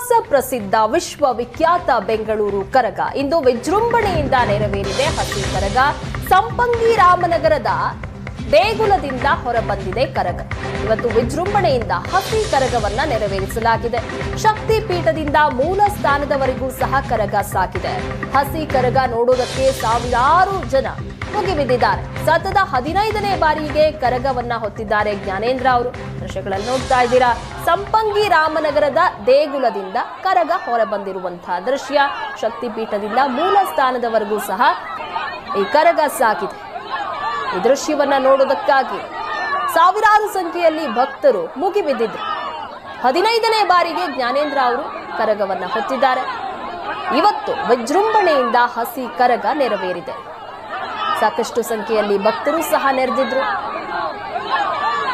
ಇತಿಹಾಸ ಪ್ರಸಿದ್ಧ ವಿಶ್ವವಿಖ್ಯಾತ ಬೆಂಗಳೂರು ಕರಗ ಇಂದು ವಿಜೃಂಭಣೆಯಿಂದ ನೆರವೇರಿದೆ. ಹಸಿ ಕರಗ ಸಂಪಂಗಿ ರಾಮನಗರದ ದೇಗುಲದಿಂದ ಹೊರಬಂದಿದೆ. ಕರಗ ಇವತ್ತು ವಿಜೃಂಭಣೆಯಿಂದ ಹಸಿ ಕರಗವನ್ನ ನೆರವೇರಿಸಲಾಗಿದೆ. ಶಕ್ತಿ ಪೀಠದಿಂದ ಮೂಲ ಸ್ಥಾನದವರೆಗೂ ಸಹ ಕರಗ ಸಾಗಿದೆ. ಹಸಿ ಕರಗ ನೋಡೋದಕ್ಕೆ ಸಾವಿರಾರು ಜನ ಮುಗಿಬಿದ್ದಿದ್ದಾರೆ. ಸತತ 15ನೇ ಬಾರಿಗೆ ಕರಗವನ್ನ ಹೊತ್ತಿದ್ದಾರೆ ಜ್ಞಾನೇಂದ್ರ ಅವರು. ದೃಶ್ಯಗಳನ್ನು ನೋಡ್ತಾ ಇದ್ದೀರಾ. ಸಂಪಂಗಿ ರಾಮನಗರದ ದೇಗುಲದಿಂದ ಕರಗ ಹೊರಬಂದಿರುವಂತಹ ದೃಶ್ಯ. ಶಕ್ತಿಪೀಠದಿಂದ ಮೂಲ ಸ್ಥಾನದವರೆಗೂ ಸಹ ಈ ಕರಗ ಸಾಗಿದೆ. ಈ ದೃಶ್ಯವನ್ನ ನೋಡೋದಕ್ಕಾಗಿ ಸಾವಿರಾರು ಸಂಖ್ಯೆಯಲ್ಲಿ ಭಕ್ತರು ಮುಗಿಬಿದ್ದಿದ್ರು. 15ನೇ ಬಾರಿಗೆ ಜ್ಞಾನೇಂದ್ರ ಅವರು ಕರಗವನ್ನ ಹೊತ್ತಿದ್ದಾರೆ. ಇವತ್ತು ವಿಜೃಂಭಣೆಯಿಂದ ಹಸಿ ಕರಗ ನೆರವೇರಿದೆ. ಸಾಕಷ್ಟು ಸಂಖ್ಯೆಯಲ್ಲಿ ಭಕ್ತರು ಸಹ ನೆರೆದಿದ್ರು.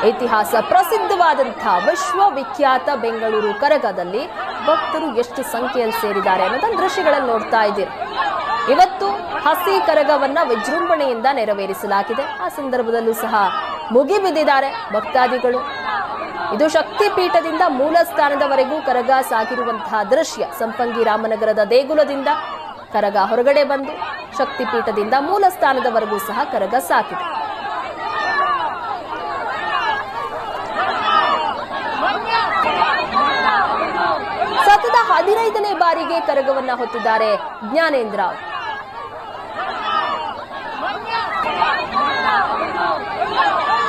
ಇತಿಹಾಸ ಪ್ರಸಿದ್ಧವಾದಂತಹ ವಿಶ್ವವಿಖ್ಯಾತ ಬೆಂಗಳೂರು ಕರಗದಲ್ಲಿ ಭಕ್ತರು ಎಷ್ಟು ಸಂಖ್ಯೆಯಲ್ಲಿ ಸೇರಿದ್ದಾರೆ ಅನ್ನೋದನ್ನ ದೃಶ್ಯಗಳನ್ನು ನೋಡ್ತಾ ಇದ್ದೀರಿ. ಇವತ್ತು ಹಸಿ ಕರಗವನ್ನ ವಿಜೃಂಭಣೆಯಿಂದ ನೆರವೇರಿಸಲಾಗಿದೆ. ಆ ಸಂದರ್ಭದಲ್ಲೂ ಸಹ ಮುಗಿಬಿದ್ದಿದ್ದಾರೆ ಭಕ್ತಾದಿಗಳು. ಇದು ಶಕ್ತಿ ಪೀಠದಿಂದ ಮೂಲ ಸ್ಥಾನದವರೆಗೂ ಕರಗ ಸಾಗಿರುವಂತಹ ದೃಶ್ಯ. ಸಂಪಂಗಿ ರಾಮನಗರದ ದೇಗುಲದಿಂದ ಕರಗ ಹೊರಗಡೆ ಬಂದು ಶಕ್ತಿಪೀಠದಿಂದ ಮೂಲ ಸ್ಥಾನದವರೆಗೂ ಸಹ ಕರಗ ಸಾಗಿದೆ. ಸತತ 15ನೇ ಬಾರಿಗೆ ಕರಗವನ್ನ ಹೊತ್ತಿದ್ದಾರೆ ಜ್ಞಾನೇಂದ್ರ.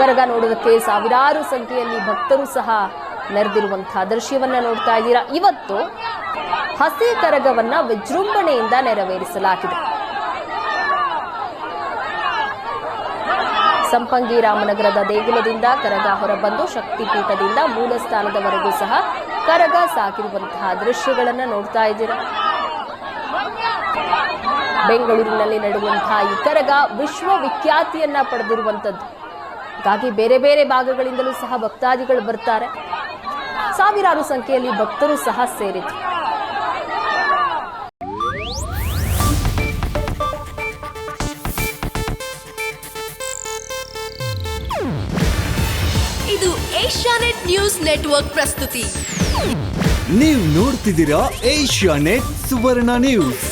ಕರಗ ನೋಡೋದಕ್ಕೆ ಸಾವಿರಾರು ಸಂಖ್ಯೆಯಲ್ಲಿ ಭಕ್ತರು ಸಹ ನೆರೆದಿರುವಂತಹ ದೃಶ್ಯವನ್ನ ನೋಡ್ತಾ ಇದ್ದೀರಾ. ಇವತ್ತು ಹಸಿ ಕರಗವನ್ನ ವಿಜೃಂಭಣೆಯಿಂದ ನೆರವೇರಿಸಲಾಗಿದೆ. ಸಂಪಂಗಿ ರಾಮನಗರದ ದೇಗುಲದಿಂದ ಕರಗ ಹೊರಬಂದು ಶಕ್ತಿಪೀಠದಿಂದ ಮೂಲ ಸ್ಥಾನದವರೆಗೂ ಸಹ ಕರಗ ಸಾಗಿರುವಂತಹ ದೃಶ್ಯಗಳನ್ನ ನೋಡ್ತಾ ಇದ್ದೀರಾ. ಬೆಂಗಳೂರಿನಲ್ಲಿ ನಡೆಯುವಂತಹ ಈ ಕರಗ ವಿಶ್ವವಿಖ್ಯಾತಿಯನ್ನ ಪಡೆದಿರುವಂತದ್ದು. ಹಾಗಾಗಿ ಬೇರೆ ಬೇರೆ ಭಾಗಗಳಿಂದಲೂ ಸಹ ಭಕ್ತಾದಿಗಳು ಬರ್ತಾರೆ. ಸಾವಿರಾರು ಸಂಖ್ಯೆಯಲ್ಲಿ ಭಕ್ತರು ಸಹ ಸೇರಿದ್ರು. ಇದು ಏಷ್ಯಾನೆಟ್ ನ್ಯೂಸ್ ನೆಟ್ವರ್ಕ್ ಪ್ರಸ್ತುತಿ. ನೀವು ನೋಡ್ತಿದ್ದೀರಾ ಏಷ್ಯಾನೆಟ್ ಸುವರ್ಣ ನ್ಯೂಸ್.